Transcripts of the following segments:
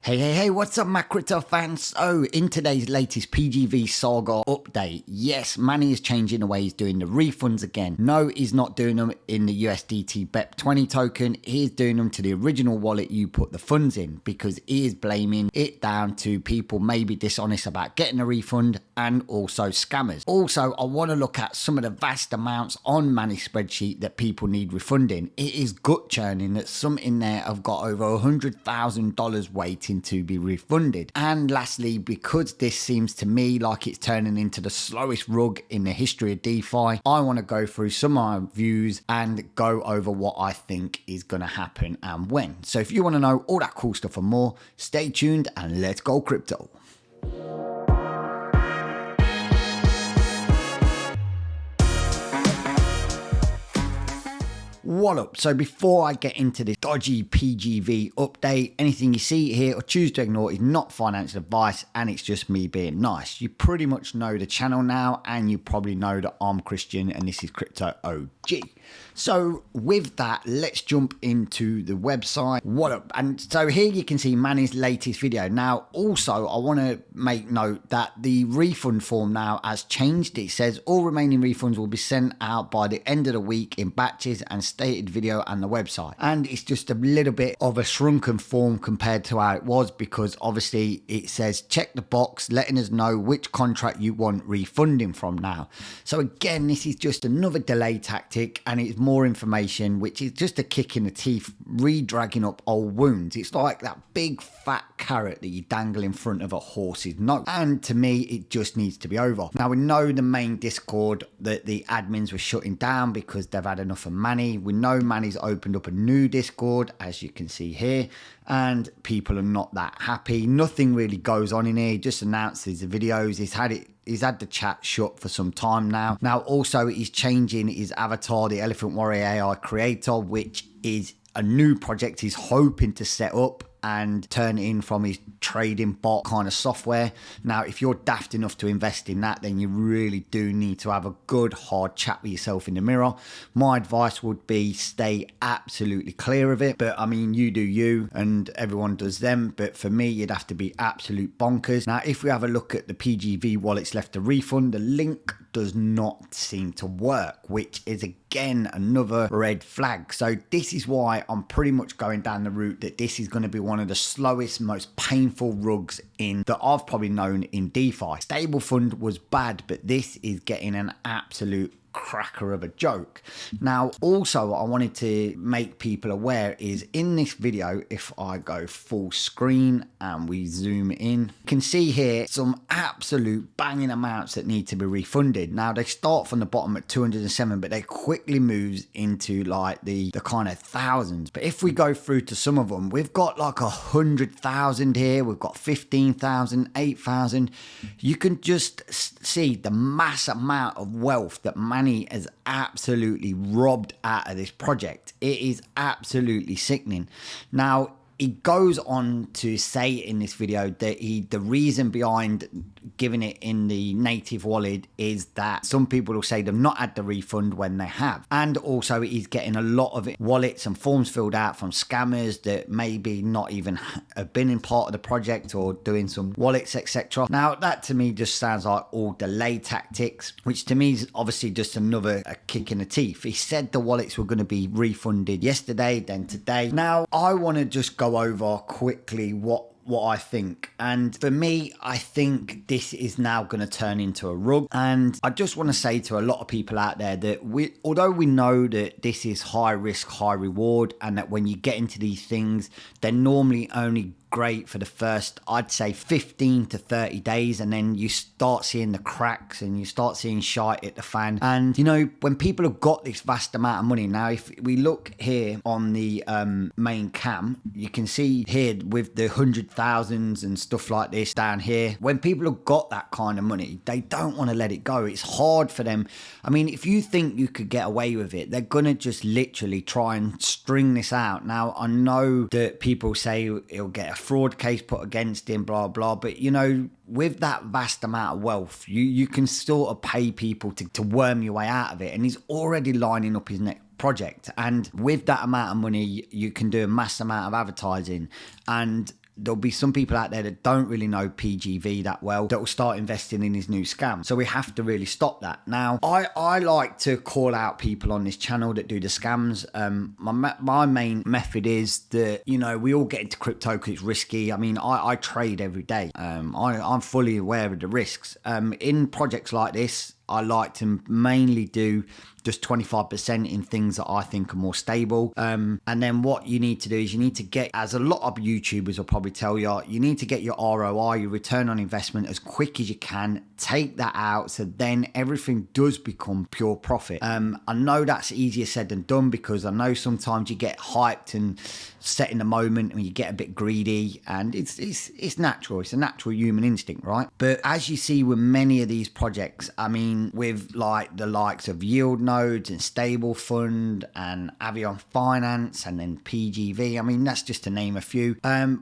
Hey, what's up, my crypto fans? So, in today's latest PGV saga update, yes, Manny is changing the way he's doing the refunds again. No, he's not doing them in the USDT BEP20 token. He's doing them to the original wallet you put the funds in, because he is blaming it down to people maybe dishonest about getting a refund and also scammers. Also, I want to look at some of the vast amounts on Manny's spreadsheet that people need refunding. It is gut churning that some in there have got over $100,000 waiting to be refunded. And lastly, because this seems to me like it's turning into the slowest rug in the history of DeFi, I want to go through some of my views and go over what I think is going to happen and when. So if you want to know all that cool stuff and more, stay tuned and let's go crypto. What up? So before I get into this dodgy PGV update, anything you see here or choose to ignore is not financial advice, and it's just me being nice. You pretty much know the channel now, and you probably know that I'm Christian and this is Crypto OG. So with that, let's jump into the website. What up? And so here you can see Manny's latest video. Now, also, I want to make note that the refund form now has changed. It says all remaining refunds will be sent out by the end of the week in batches and stated video and the website. And it's just a little bit of a shrunken form compared to how it was, because obviously it says check the box letting us know which contract you want refunding from now. So again, this is just another delay tactic, and it's more information, which is just a kick in the teeth, re-dragging up old wounds. It's like that big fat carrot that you dangle in front of a horse's nose. And to me, it just needs to be over. Now, we know the main Discord that the admins were shutting down because they've had enough of Manny. We know Manny's opened up a new Discord, as you can see here, and people are not that happy. Nothing really goes on in here. He just announces the videos. He's had the chat shut for some time now. Now, also, he's changing his avatar, the Elephant Warrior AI creator, which is a new project he's hoping to set up and turn it in from his trading bot kind of software. Now, if you're daft enough to invest in that, then you really do need to have a good hard chat with yourself in the mirror. My advice would be stay absolutely clear of it. But I mean, you do you and everyone does them. But for me, you'd have to be absolute bonkers. Now, if we have a look at the PGV wallets left to refund, the link does not seem to work, which is again another red flag. So this is why I'm pretty much going down the route that this is going to be one of the slowest, most painful rugs in that I've probably known in DeFi. Stable fund was bad, but this is getting an absolute cracker of a joke. Now, also, I wanted to make people aware is in this video, if I go full screen and we zoom in, you can see here some absolute banging amounts that need to be refunded. Now, they start from the bottom at 207, but they quickly moves into like the kind of thousands. But if we go through to some of them, we've got like 100,000 here, we've got 15,000, 8,000. You can just see the mass amount of wealth that Manny has absolutely robbed out of this project. It is absolutely sickening. Now, he goes on to say in this video that the reason behind giving it in the native wallet is that some people will say they've not had the refund when they have. And also he's getting a lot of wallets and forms filled out from scammers that maybe not even have been in part of the project or doing some wallets, etc. Now, that to me just sounds like all delay tactics, which to me is obviously just another kick in the teeth. He said the wallets were going to be refunded yesterday, then today. Now, I want to just go over quickly what I think, and for me, I think this is now going to turn into a rug. And I just want to say to a lot of people out there that although we know that this is high risk, high reward, and that when you get into these things, they're normally only great for the first, I'd say 15 to 30 days, and then you start seeing the cracks and you start seeing shite at the fan. And you know, when people have got this vast amount of money, now if we look here on the main cam, you can see here with the 100,000s and stuff like this down here, when people have got that kind of money, they don't want to let it go. It's hard for them. I mean, if you think you could get away with it, they're gonna just literally try and string this out. Now, I know that people say he'll get a fraud case put against him, blah blah, but you know, with that vast amount of wealth, you can sort of pay people to worm your way out of it, and he's already lining up his next project. And with that amount of money, you can do a mass amount of advertising, and there'll be some people out there that don't really know PGV that well that will start investing in his new scam. So we have to really stop that. Now, I like to call out people on this channel that do the scams. My main method is that, you know, we all get into crypto because it's risky. I mean, I trade every day. I'm fully aware of the risks. In projects like this, I like to mainly do just 25% in things that I think are more stable. And then what you need to do is you need to get, as a lot of YouTubers will probably tell you, you need to get your ROI, your return on investment, as quick as you can. Take that out so then everything does become pure profit. I know that's easier said than done, because I know sometimes you get hyped and set in the moment and you get a bit greedy, and it's natural. It's a natural human instinct, right? But as you see with many of these projects, I mean, with like the likes of Yield Nodes and Stable Fund and Avion Finance and then PGV, I mean, that's just to name a few.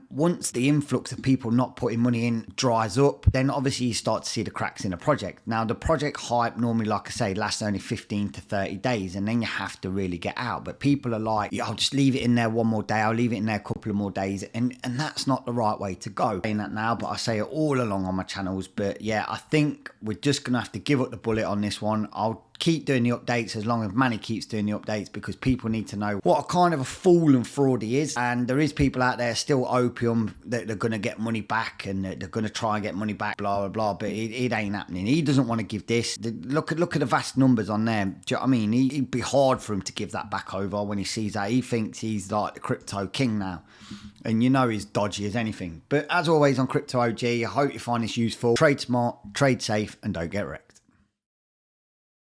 Once the influx of people not putting money in dries up, then obviously you start to see the cracks in a project. Now, the project hype normally, like I say, lasts only 15 to 30 days, and then you have to really get out. But people are like, yeah, I'll just leave it in there one more day, I'll leave it in there a couple of more days, and that's not the right way to go. I'm saying that now, but I say it all along on my channels. But yeah, I think we're just gonna have to give up the bullet on this one. I'll keep doing the updates as long as Manny keeps doing the updates, because people need to know what a kind of a fool and fraud he is. And there is people out there still opium that they're going to get money back and they're going to try and get money back, blah, blah, blah. But it ain't happening. He doesn't want to give this. Look at the vast numbers on there. Do you know what I mean? It'd be hard for him to give that back over when he sees that. He thinks he's like the crypto king now. And you know he's dodgy as anything. But as always on Crypto OG, I hope you find this useful. Trade smart, trade safe, and don't get wrecked.